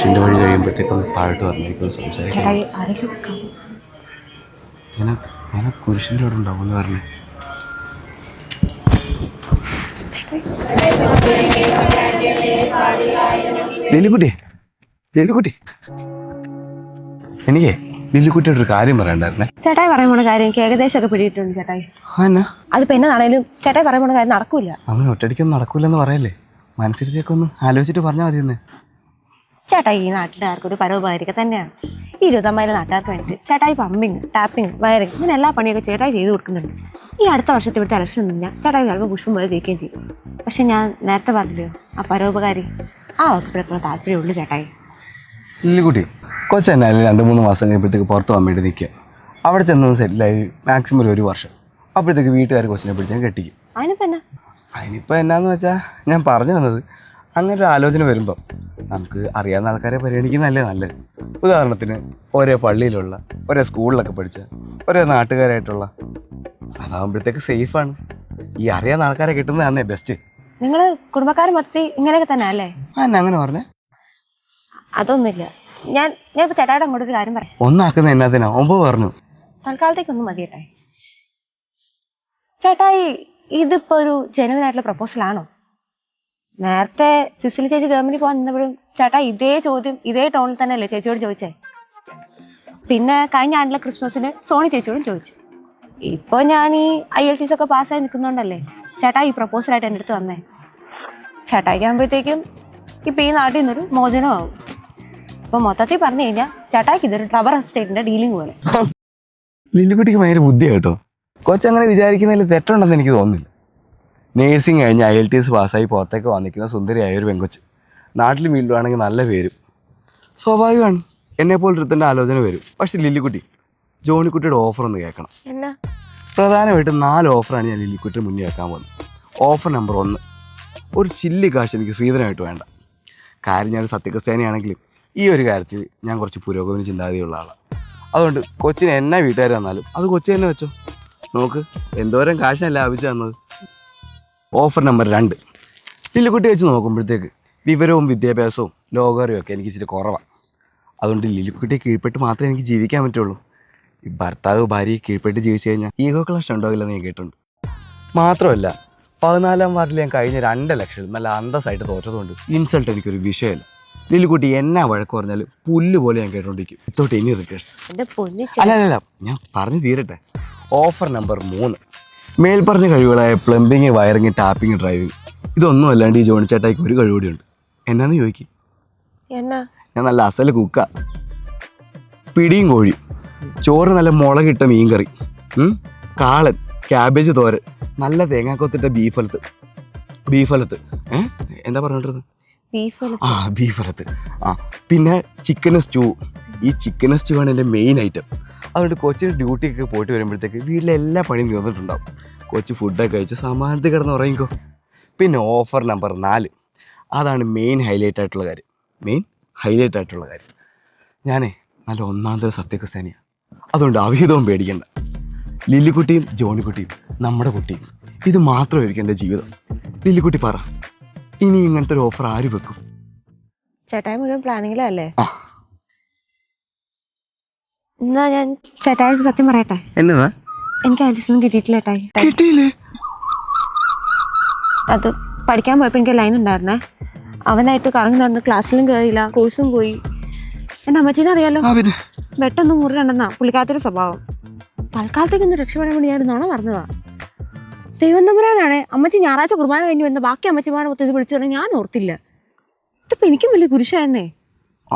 കുരിശിൻ്റെ വഴി കഴിയുമ്പോഴത്തേക്കൊന്ന് താഴോട്ട് പറഞ്ഞേക്കൊന്ന് സംസാരിക്കാം. ഞാൻ കുരിശിൻ്റെ അവിടെ ഉണ്ടാവുമെന്ന് പറഞ്ഞേ. ലില്ലിക്കുട്ടി, എനിക്ക് ലില്ലിക്കുട്ടിയോട് ഒരു കാര്യം പറയണ്ടായിരുന്നേ. ചേട്ടായി പറയാൻ പോണ കാര്യം എനിക്ക് ഏകദേശം ഒക്കെ പിടിയിട്ടുണ്ട് ചേട്ടായി. അതിപ്പോ എന്നതാണേലും ചേട്ടായി പറയാൻ പോണ കാര്യം നടക്കൂല. അങ്ങനെ ഒറ്റയടിക്കൊന്നും നടക്കൂലെന്ന് പറയല്ലേ, മനസ്സിലത്തേക്കൊന്ന് ആലോചിച്ചിട്ട് പറഞ്ഞാൽ മതിയെന്ന്. ചേട്ടായി ഈ നാട്ടുകാർക്ക് ഒരു പരോപകാരിക തന്നെയാണ്. 25,000 നാട്ടുകാർക്ക് വേണ്ടിയിട്ട് ചേട്ടായി പമ്പിങ്, ടാപ്പിങ്, വയറിങ് ഇങ്ങനെ എല്ലാ പണിയൊക്കെ ചേട്ടായി ചെയ്ത് കൊടുക്കുന്നുണ്ട്. ഈ അടുത്ത വർഷത്തെ ഇവിടുത്തെ ഇലക്ഷൻ നിന്നാൽ ചേട്ടായി ചിലപ്പോൾ പുഷ്പം പോലെ ജയിക്കുകയും ചെയ്യും. പക്ഷെ ഞാൻ നേരത്തെ പറഞ്ഞില്ലയോ, ആ പരോപകാരി ആ വകുപ്പിലെത്തുന്ന താല്പര്യമുള്ളൂ ചേട്ടായി. ലില്ലിക്കുട്ടി കൊച്ചെന്നാലും 2-3 മാസം കഴിയുമ്പോഴത്തേക്ക് പുറത്ത് പോകാൻ വേണ്ടി നിൽക്കുക. അവിടെ ചെന്നൊന്ന് സെറ്റിലായി മാക്സിമം 1 വർഷം. അപ്പോഴത്തേക്ക് വീട്ടുകാർ കൊച്ചിനെ പിടിച്ചാൽ കെട്ടിക്കും. അതിനിപ്പോൾ എന്നാന്ന് വെച്ചാൽ ഞാൻ പറഞ്ഞു വന്നത്, അങ്ങനെ ഒരു ആലോചന വരുമ്പം നമുക്ക് അറിയാവുന്ന ആൾക്കാരെ പരിഗണിക്കുന്നതല്ലേ നല്ലത്. ഉദാഹരണത്തിന് ഒരേ പള്ളിയിലുള്ള, ഒരേ സ്കൂളിലൊക്കെ പഠിച്ച, ഒരേ നാട്ടുകാരായിട്ടുള്ള, അതാകുമ്പോഴത്തേക്ക് സേഫാണ്. ഈ അറിയാവുന്ന ആൾക്കാരെ കിട്ടുന്നതാണേ ബെസ്റ്റ്. നിങ്ങൾ കുടുംബക്കാർ മൊത്തത്തിൽ ഇങ്ങനെയൊക്കെ തന്നെ അല്ലേ? അങ്ങനെ പറഞ്ഞേ. അതൊന്നുമില്ല, ഞാൻ ഇപ്പോൾ ചേട്ടായിട്ട് അങ്ങോട്ട് ഒരു കാര്യം പറയാം. ഒന്നാക്കുന്ന എന്നാത്തിനാ 9 പറഞ്ഞു. തൽക്കാലത്തേക്കൊന്നും മതി ചേട്ടായി. ചേട്ടായി ഇതിപ്പോ ഒരു ജെനുവിനായിട്ടുള്ള പ്രപ്പോസലാണോ? നേരത്തെ സിസിലി ചേച്ചി ജർമ്മനി പോകാൻ നിന്നപ്പോഴും ചേട്ടാ ഇതേ ചോദ്യം ഇതേ ടോണിൽ തന്നെ അല്ലേ ചേച്ചിയോട് ചോദിച്ചേ? പിന്നെ കഴിഞ്ഞ ആണ്ടിലെ ക്രിസ്മസിന് സോണി ചേച്ചിയോടും ചോദിച്ചു. ഇപ്പോൾ ഞാൻ ഈ IELTS ഒക്കെ പാസ്സായി നിൽക്കുന്നോണ്ടല്ലേ ചേട്ടാ ഈ പ്രപ്പോസലായിട്ട് എൻ്റെ അടുത്ത് വന്നേ. ചേട്ടായിക്ക് ആകുമ്പോഴത്തേക്കും ഇപ്പം ഈ നാട്ടിൽ നിന്നൊരു മോചനമാവും. അപ്പോൾ മൊത്തത്തിൽ പറഞ്ഞു കഴിഞ്ഞാൽ ചേട്ടായിക്ക് ഇതൊരു റബ്ബർ എസ്റ്റേറ്റിന്റെ ഡീലിംഗ് പോലെ. ലില്ലിക്കുട്ടിക്ക് ഭയങ്കര ബുദ്ധിയാണ് കേട്ടോ. കൊച്ചങ്ങനെ വിചാരിക്കുന്നതിൽ തെറ്റുണ്ടെന്ന് എനിക്ക് തോന്നുന്നില്ല. നേഴ്സിംഗ് കഴിഞ്ഞ് IELTS പാസ്സായി പുറത്തേക്ക് വന്നിരിക്കുന്ന സുന്ദരിയായ ഒരു പെങ്കൊച്ച്. നാട്ടിൽ വീട്ടിലാണെങ്കിൽ നല്ല പേരും. സ്വാഭാവികമാണ് എന്നെപ്പോലൊരുത്തൻ്റെ ആലോചന വരും. പക്ഷെ ലില്ലിക്കുട്ടി ജോണിക്കുട്ടിയുടെ ഓഫർ ഒന്ന് കേൾക്കണം. പ്രധാനമായിട്ടും 4 ഓഫറാണ് ഞാൻ ലില്ലിക്കുട്ടിയുടെ മുന്നേ വെക്കാൻ പോകുന്നത്. ഓഫർ നമ്പർ 1, ഒരു ചില്ലി കാശ് എനിക്ക് ശ്രീധരമായിട്ട് വേണ്ട. കാര്യം ഞാനൊരു സത്യക്രിസ്ത്യാനിയാണെങ്കിലും ഈ ഒരു കാര്യത്തിൽ ഞാൻ കുറച്ച് പുരോഗമന ചിന്താഗതിയുള്ള ആളാണ്. അതുകൊണ്ട് കൊച്ചിന് എന്നാ വീട്ടുകാർ തന്നാലും അത് കൊച്ചു തന്നെ വെച്ചോ. നോക്ക് എന്തോരം കാശല്ല ലാഭിച്ചു തന്നത്. ഓഫർ നമ്പർ 2, ലില്ലിക്കുട്ടി വെച്ച് നോക്കുമ്പോഴത്തേക്ക് വിവരവും വിദ്യാഭ്യാസവും ലോകറിയും ഒക്കെ എനിക്ക് ഇച്ചിരി കുറവാണ്. അതുകൊണ്ട് ലില്ലിക്കുട്ടിയെ കീഴ്പ്പെട്ട് മാത്രമേ എനിക്ക് ജീവിക്കാൻ പറ്റുള്ളൂ. ഈ ഭർത്താവ് ഭാര്യയെ കീഴ്പ്പെട്ട് ജീവിച്ചു കഴിഞ്ഞാൽ ഈഗോ ക്ലാഷ് ഉണ്ടാവില്ലെന്ന് ഞാൻ കേട്ടിട്ടുണ്ട്. മാത്രമല്ല 14ാം വാർഡിൽ ഞാൻ കഴിഞ്ഞ 2 ലക്ഷം നല്ല അന്തസ്സായിട്ട് തോറ്റതുകൊണ്ട് ഇൻസൾട്ട് എനിക്കൊരു വിഷയമല്ല. ലില്ലിക്കുട്ടി എന്നാ വഴക്ക് പറഞ്ഞാലും പുല്ല് പോലെ ഞാൻ കേട്ടോണ്ടിരിക്കും. ഇത്തോട്ട് ഇനി റിക്വസ്റ്റ് അല്ല ഞാൻ പറഞ്ഞു തീരട്ടെ. ഓഫർ നമ്പർ 3, മേൽപ്പറഞ്ഞ കഴിവുകളായ പ്ലംബിങ്, വയറിങ്, ടാപ്പിങ്, ഡ്രൈവിങ് ഇതൊന്നും അല്ലാണ്ട് ഈ ജോണി ചേട്ടായിക്ക് ഒരു കഴിവുകൂടിയുണ്ട്. എന്നാന്ന് ചോദിക്കും. ഞാൻ നല്ല അസല് കുക്ക. പിടിയും കോഴി, ചോറ് നല്ല മുളകിട്ട മീൻകറി, കാളൻ, ക്യാബേജ് തോരൻ, നല്ല തേങ്ങാക്കൊത്തിട്ട ബീഫലത്ത് എന്താ പറഞ്ഞിട്ടത്? ബീഫലത്ത്. പിന്നെ ചിക്കൻ സ്റ്റൂ. ഈ ചിക്കൻ സ്റ്റൂ ആണ് എൻ്റെ മെയിൻ ഐറ്റം. അതുകൊണ്ട് കൊച്ചിന് ഡ്യൂട്ടിയൊക്കെ പോയിട്ട് വരുമ്പോഴത്തേക്ക് വീട്ടിലെ എല്ലാ പണിയും തീർന്നിട്ടുണ്ടാവും. കൊച്ച് ഫുഡൊക്കെ കഴിച്ച് സമാധാനത്തിൽ കിടന്ന് ഉറങ്ങിക്കോ. പിന്നെ ഓഫർ നമ്പർ 4, അതാണ് മെയിൻ ഹൈലൈറ്റ് ആയിട്ടുള്ള കാര്യം. ഞാനേ നല്ല 1ാം തരം സത്യക്രിസ്ത്യാനിയാണ്. അതുകൊണ്ട് അവിഹിതവും പേടിക്കണ്ട. ലില്ലിക്കുട്ടിയും ജോണിക്കുട്ടിയും നമ്മുടെ കുട്ടിയും ഇത് മാത്രമായിരിക്കും എൻ്റെ ജീവിതം. ലില്ലിക്കുട്ടി പറ, ഇനി ഇങ്ങനത്തെ ഒരു ഓഫർ ആര് വെക്കും? ചേട്ടായി മുഴുവൻ പ്ലാനിങ്ങിലല്ലേ? എന്നാ ഞാൻ ചേട്ടായിട്ട് സത്യം പറയട്ടെ. എന്നതാ? എനിക്ക് IELTS കിട്ടിയിട്ടില്ല ചേട്ടായി. കിട്ടിയില്ലേ? അത് പഠിക്കാൻ പോയപ്പോൾ എനിക്ക് ലൈൻ ഉണ്ടായിരുന്നേ. അവനായിട്ട് കറങ്ങി നടന്ന് ക്ലാസ്സിലും കയറിയില്ല, കോഴ്സും പോയി. എൻ്റെ അമ്മച്ചീനെ അറിയാലോ, വെട്ടൊന്നും മുറിരണ്ടെന്നാ പുള്ളിക്കാത്തൊരു സ്വഭാവം. തൽക്കാലത്തേക്കൊന്ന് രക്ഷപ്പെടാൻ വേണ്ടി ഞാൻ നോണ പറഞ്ഞതാ. ദൈവം തമ്പുരാനാണേ അമ്മച്ചി ഞായറാഴ്ച കുർബാന കഴിഞ്ഞ് വന്ന ബാക്കി അമ്മച്ചിമാരെ മൊത്തം ഇത് വിളിച്ചു പറഞ്ഞാൽ ഞാൻ ഓർത്തില്ല. ഇതിപ്പോൾ എനിക്കും വലിയ കുരിശായിരുന്നേ.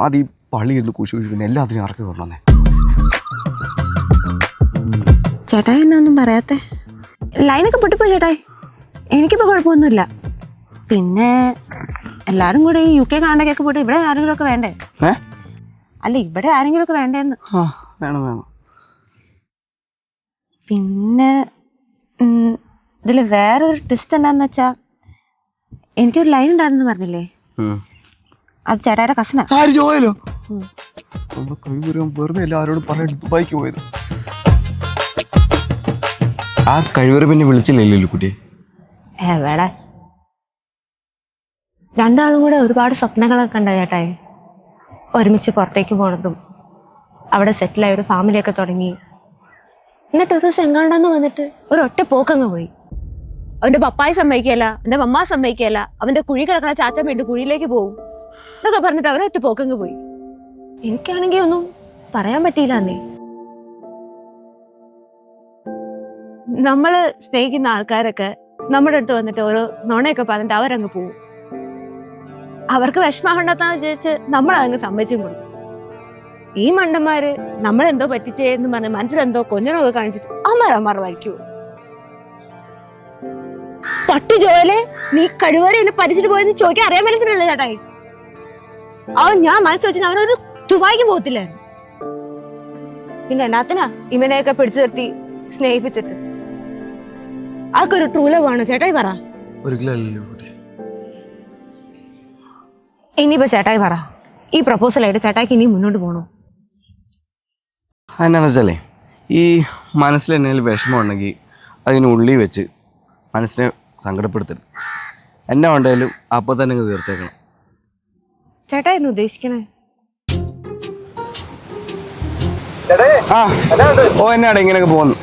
ആദ്യം പള്ളി ഇരുന്ന് കുശി എല്ലാത്തിനും ഇറക്കി കൊണ്ടുവന്നേ. ചേട്ടായി എന്നാ ഒന്നും പറയാത്തെ? ലൈനൊക്കെ പൊട്ടിപ്പോയി ചേട്ടായി. എനിക്കിപ്പോൾ കുഴപ്പമൊന്നുമില്ല. പിന്നെ എല്ലാരും കൂടെ ഈ UK കാണാനൊക്കെ പോയിട്ട് ഇവിടെ ആരെങ്കിലും ഒക്കെ വേണ്ടേ? അല്ല ഇവിടെ ആരെങ്കിലും ഒക്കെ വേണ്ടേന്ന്. വേണം. പിന്നെ ഇതിൽ വേറൊരു ട്വിസ്റ്റ് എന്താന്ന് വെച്ചാ, എനിക്കൊരു ലൈൻ ഉണ്ടായിരുന്നു പറഞ്ഞില്ലേ, അത് ചേട്ടായുടെ കസിനാ. വെറുതെ എല്ലാവരോടും പറഞ്ഞിട്ട് ദുബായിക്ക് പോയത്. ആ കഴിവറ് പിന്നെ വിളിച്ചില്ലല്ലോ കുട്ടിയെ? എവിടെ, രണ്ടാളും കൂടെ ഒരുപാട് സ്വപ്നങ്ങളൊക്കെ ഉണ്ടായി ചേട്ടായി. ഒരുമിച്ച് പുറത്തേക്ക് പോണതും അവിടെ സെറ്റിലായ ഒരു ഫാമിലിയൊക്കെ തുടങ്ങി. എന്നിട്ട് ഒരു ദിവസം എങ്ങാണ്ടെന്ന് വന്നിട്ട് ഒരു ഒറ്റ പോക്കങ്ങ് പോയി. അവന്റെ പപ്പായി സമ്മതിക്കല, അവന്റെ മമ്മ സമ്മതിക്കല, അവന്റെ കുഴി കിടക്കണ ചാച്ച വീണ്ടും കുഴിയിലേക്ക് പോകും എന്നൊക്കെ പറഞ്ഞിട്ട് അവനെ ഒറ്റ പോക്കങ്ങ് പോയി. എനിക്കാണെങ്കിൽ ഒന്നും പറയാൻ പറ്റിയില്ലെന്നേ. നമ്മള് സ്നേഹിക്കുന്ന ആൾക്കാരൊക്കെ നമ്മുടെ അടുത്ത് വന്നിട്ട് ഓരോ നുണയൊക്കെ പറഞ്ഞിട്ട് അവരങ്ങ് പോവും. അവർക്ക് വിഷമം ഉണ്ടാത്താന്ന് വിചാരിച്ച് നമ്മളതങ്ങ് സമ്മതിച്ചും കൊടുക്കും. ഈ മണ്ടന്മാര് നമ്മളെന്തോ പറ്റിച്ചേന്ന് പറഞ്ഞ് മനസ്സിലെന്തോ കൊഞ്ഞനൊക്കെ കാണിച്ചിട്ട് അമ്മാർ വരയ്ക്കൂ. പട്ടി ജോലെ നീ കഴിവറെ എന്നെ പരിച്ചിട്ട് പോയെന്ന് ചോദിക്കാൻ അറിയാൻ പറ്റത്തില്ലല്ലോ ചേട്ടായി. അവൻ ഞാൻ മനസ്സ് വെച്ച് അവനൊരു ചുവായിക്ക് പോകത്തില്ലായിരുന്നു. പിന്നെ എന്നാത്തിനാ ഇവനെയൊക്കെ പിടിച്ചു നിർത്തി സ്നേഹിപ്പിച്ചിട്ട്? ആക്കൊരു ട്രൂ ലവ് ആണോ ചേട്ടായി പറ? ഇനിയിപ്പോ ചേട്ടായി പറ, ഈ പ്രപ്പോസലായിട്ട് ചേട്ടായിക്ക് ഇനി മുന്നോട്ട് പോകണോ? എന്നാന്ന് വെച്ചാലേ, ഈ മനസ്സിൽ എന്തെങ്കിലും വിഷമം ഉണ്ടെങ്കിൽ അതിനുള്ളിൽ വെച്ച് മനസ്സിനെ സങ്കടപ്പെടുത്തരുത്. എന്നെ ഉണ്ടെങ്കിലും അപ്പോൾ തന്നെ അങ്ങ് തീർത്തേക്കണം. ചേട്ടായി എന്ന് ഉദ്ദേശിക്കണേ? ആ ഓ എന്നാടെ ഇങ്ങനെയൊക്കെ പോകുന്നു.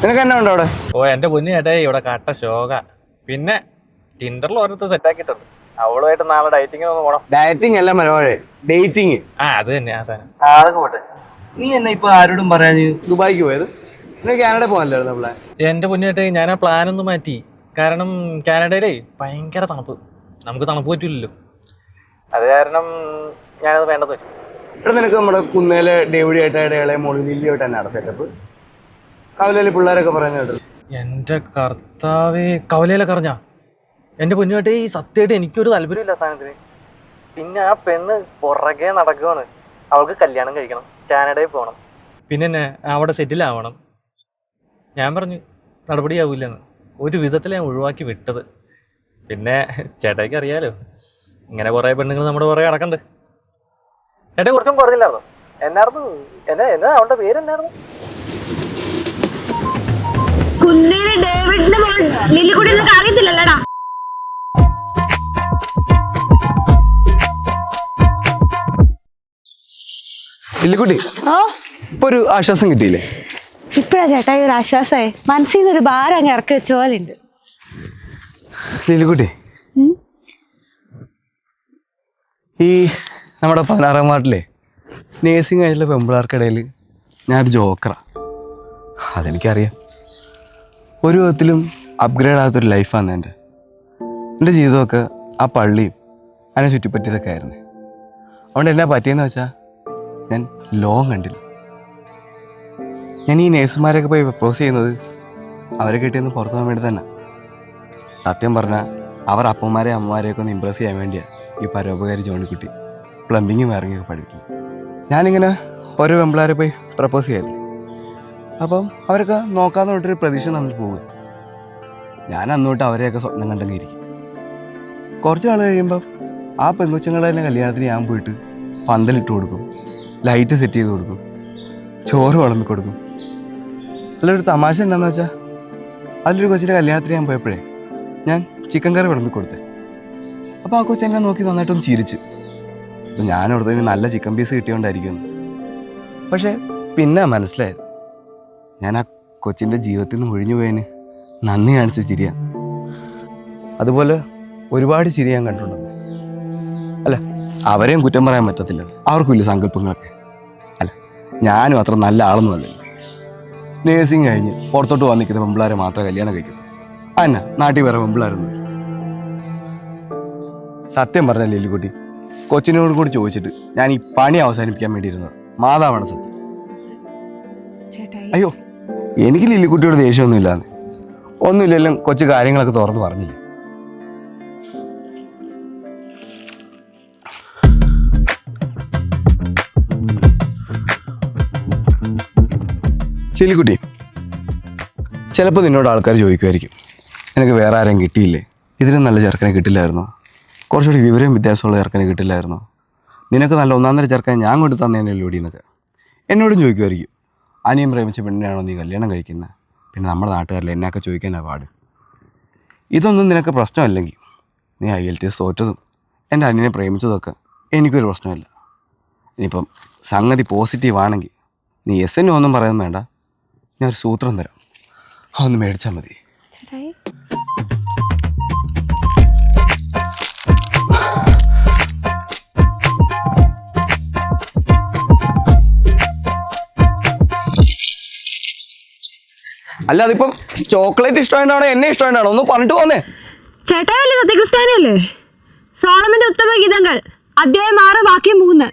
നിനക്ക് എന്നാ ഉണ്ടോ അവിടെ? ഓ എന്റെ പൊന്നു ചേട്ടായി, ഇവിടെ കട്ട ശോക. പിന്നെ ടിൻഡറിൽ ഓരോരുത്തർ സെറ്റ് ആക്കിയിട്ടുണ്ട്. അവളുമായിട്ട് നാളെ ഡയറ്റിങ്ങിന് ഒന്ന് പോണം. ഡയറ്റിങ് അല്ല മനോഹരേ, ഡേറ്റിങ്. അത് തന്നെ ആ സാധനം. അതൊക്കെ പോട്ടെ. നീ എന്നാ ഇപ്പൊ ആരോടും പറയാഞ്ഞ് ദുബായിക്ക് പോയത്? നിനക്ക് കാനഡ പോകാനല്ലായിരുന്നു പ്ലാൻ? എന്റെ പൊന്നു ചേട്ടായി, ഞാൻ ആ പ്ലാൻ ഒന്ന് മാറ്റി. കാരണം കാനഡയിലേ ഭയങ്കര തണുപ്പ്, നമുക്ക് തണുപ്പ് പറ്റില്ലല്ലോ. അത് കാരണം ഞാനത് വേണ്ടെന്ന് വെച്ചു. ഇവിടെ നിനക്ക് നമ്മുടെ കുന്നേലെ ഡേവിഡി ആയിട്ട് ഇളയ മോളി ലില്ലിയായിട്ട് തന്നെ സെറ്റപ്പ്. കവലയിലെ പിള്ളേരൊക്കെ പറഞ്ഞു കേട്ടു. എന്റെ കർത്താവേ, കവലയിലൊക്കെ അറിഞ്ഞാ? എന്റെ പൊന്നു ചേട്ടായി, സത്യമായിട്ട് എനിക്കൊരു താല്പര്യമില്ല സാധനത്തിന്. പിന്നെ ആ പെണ്ണ് പുറകെ നടക്കുവാണ്. അവൾക്ക് കല്യാണം കഴിക്കണം, കാനഡയിൽ പോകണം, പിന്നെ എന്നെ അവിടെ സെറ്റിൽ ആവണം. ഞാൻ പറഞ്ഞു നടപടിയാവില്ലെന്ന്. ഒരു വിധത്തിൽ ഞാൻ ഒഴിവാക്കി വിട്ടത്. പിന്നെ ചേട്ടായിക്ക് അറിയാലോ, ഇങ്ങനെ കുറേ പെണ്ണുങ്ങൾ നമ്മുടെ പുറകെ നടക്കണ്ട്. ചേട്ടാ കുറച്ചും കുറഞ്ഞില്ലായിരുന്നോ? എന്നായിരുന്നു എന്നാ അവളുടെ പേരെന്നായിരുന്നു? അറിയത്തില്ലല്ലടാ. ലില്ലിക്കുട്ടി, ഇപ്പൊ ഒരു ആശ്വാസം കിട്ടിയില്ലേ? ഇപ്പഴാ ചേട്ടായി ഒരു ആശ്വാസമായി. മനസ്സിൽ നിന്നൊരു ഭാരം അങ്ങ് ഇറക്കി വെച്ച പോലെ ഉണ്ട്. ലില്ലിക്കുട്ടി, ഈ നമ്മുടെ 16-ാം വാർഡിലെ നേഴ്സിംഗ് ആയിട്ടുള്ള പെമ്പിളാർക്കിടയിൽ ഞാനൊരു ജോക്കറാ. അതെനിക്കറിയാം. ഒരു വിധത്തിലും അപ്ഗ്രേഡ് ആകാത്തൊരു ലൈഫാണ് എൻ്റെ ജീവിതമൊക്കെ ആ പള്ളിയും അതിനെ ചുറ്റിപ്പറ്റിയതൊക്കെ ആയിരുന്നു. അതുകൊണ്ട് എന്നാ പറ്റിയെന്ന് വെച്ചാൽ ഞാൻ ലോകം കണ്ടില്ല. ഞാൻ ഈ നേഴ്സുമാരെയൊക്കെ പോയി പ്രപ്പോസ് ചെയ്യുന്നത് അവരെ കിട്ടിയെന്ന് പുറത്തു പോകാൻ വേണ്ടി തന്നെ. സത്യം പറഞ്ഞാൽ അവർ അപ്പന്മാരെയും അമ്മമാരെയൊക്കെ ഒന്ന് ഇമ്പ്രസ് ചെയ്യാൻ വേണ്ടിയാണ് ഈ പരോപകാരി ജോണിക്കുട്ടി പ്ലംബിങ്ങും വയറിങ്ങൊക്കെ പഠിക്കുന്നത്. ഞാനിങ്ങനെ ഓരോ പെമ്പിളാരെ പോയി പ്രപ്പോസ് ചെയ്യാറില്ലേ, അപ്പം അവരൊക്കെ നോക്കാന്ന് പറഞ്ഞിട്ടൊരു പ്രതീക്ഷ തന്നിട്ട് പോകും. ഞാൻ അന്നോട്ട് അവരെയൊക്കെ സ്വപ്നം കണ്ടെങ്കിൽ ഇരിക്കും. കുറച്ച് നാൾ കഴിയുമ്പം ആ പെൺകൊച്ചുങ്ങളുടെ തന്നെ കല്യാണത്തിന് ഞാൻ പോയിട്ട് പന്തലിട്ട് കൊടുക്കും, ലൈറ്റ് സെറ്റ് ചെയ്ത് കൊടുക്കും, ചോറ് വിളമ്പി കൊടുക്കും. അതിലൊരു തമാശ എന്താണെന്ന് വെച്ചാൽ, അതിലൊരു കൊച്ചിൻ്റെ കല്യാണത്തിന് ഞാൻ പോയപ്പോഴേ ഞാൻ ചിക്കൻ കറി വിളമ്പി കൊടുത്തേ. അപ്പോൾ ആ കൊച്ചെന്നെ നോക്കി നന്നായിട്ടൊന്ന് ചിരിച്ച്. അപ്പം ഞാൻ ഓർത്തതിന് നല്ല ചിക്കൻ പീസ് കിട്ടിയോണ്ടായിരിക്കും. പക്ഷേ പിന്നെ മനസ്സിലായത് ഞാൻ ആ കൊച്ചിൻ്റെ ജീവിതത്തിൽ നിന്ന് ഒഴിഞ്ഞു പോയതിന് നന്ദി കാണിച്ച ചിരിയാണ്. അതുപോലെ ഒരുപാട് ചിരി ഞാൻ കണ്ടിട്ടുണ്ട്. അല്ല, അവരെയും കുറ്റം പറയാൻ പറ്റത്തില്ല, അവർക്കില്ല സങ്കല്പങ്ങളൊക്കെ. അല്ല, ഞാനും അത്ര നല്ല ആളൊന്നും അല്ലല്ലോ. നേഴ്സിംഗ് കഴിഞ്ഞ് പുറത്തോട്ട് വന്ന് നിൽക്കുന്ന പെമ്പിള്ളാരെ മാത്രമേ കല്യാണം കഴിക്കത്തു. അന്ന നാട്ടിൽ വേറെ പെമ്പിള്ളാരൊന്നും. സത്യം പറഞ്ഞ ലില്ലിക്കുട്ടി, കൊച്ചിനോട് കൂടി ചോദിച്ചിട്ട് ഞാൻ ഈ പണി അവസാനിപ്പിക്കാൻ വേണ്ടിയിരുന്നത് മാതാവാണ് സത്യം. അയ്യോ, എനിക്ക് ലില്ലിക്കുട്ടിയോട് ദേഷ്യമൊന്നും ഇല്ലാന്ന്. ഒന്നുമില്ലെങ്കിലും കൊച്ചു കാര്യങ്ങളൊക്കെ തുറന്ന് പറഞ്ഞില്ലേ. ലില്ലിക്കുട്ടി, ചിലപ്പോൾ നിന്നോട് ആൾക്കാർ ചോദിക്കുമായിരിക്കും, നിനക്ക് വേറെ ആരെയും കിട്ടിയില്ലേ? ഇതിലും നല്ല ചെറുക്കനെ കിട്ടില്ലായിരുന്നോ? കുറച്ചുകൂടി വിവരവും വിദ്യാഭ്യാസമുള്ള ചെറുക്കനെ കിട്ടില്ലായിരുന്നോ? നിനക്ക് നല്ല ഒന്നാന്തര ചെറുക്കനെ ഞാൻ കൊണ്ട് തന്നേനല്ലോ എന്നൊക്കെ എന്നോടും ചോദിക്കുമായിരിക്കും. അനിയൻ പ്രേമിച്ച പെണ്ണിനാണോ നീ കല്യാണം കഴിക്കുന്നത്? പിന്നെ നമ്മുടെ നാട്ടുകാരിൽ എന്നെയൊക്കെ ചോദിക്കാനാണ് പാട്. ഇതൊന്നും നിനക്ക് പ്രശ്നമല്ലെങ്കിൽ നീ IELTS തോറ്റതും എൻ്റെ അനിയനെ പ്രേമിച്ചതൊക്കെ എനിക്കൊരു പ്രശ്നമില്ല. ഇനിയിപ്പം സംഗതി പോസിറ്റീവ് ആണെങ്കിൽ നീ എസ് എന്നെ ഒന്നും പറയുന്നത് വേണ്ട, ഞാൻ ഒരു സൂത്രം തരാം, അതൊന്ന് മേടിച്ചാൽ മതി. ചേട്ടായി അല്ല അതിപ്പം ചോക്ലേറ്റ് ഇഷ്ടമായിട്ടാണോ എന്നെ ഇഷ്ടമായിട്ടാണോ ഒന്ന് പറഞ്ഞിട്ട് പോന്നേ. ചേട്ടായി വലിയ സത്യക്രിസ്ത്യാനിയല്ലേ? സോളമന്റെ ഉത്തമ ഗീതങ്ങൾ അധ്യായം 6 വാക്യം 3.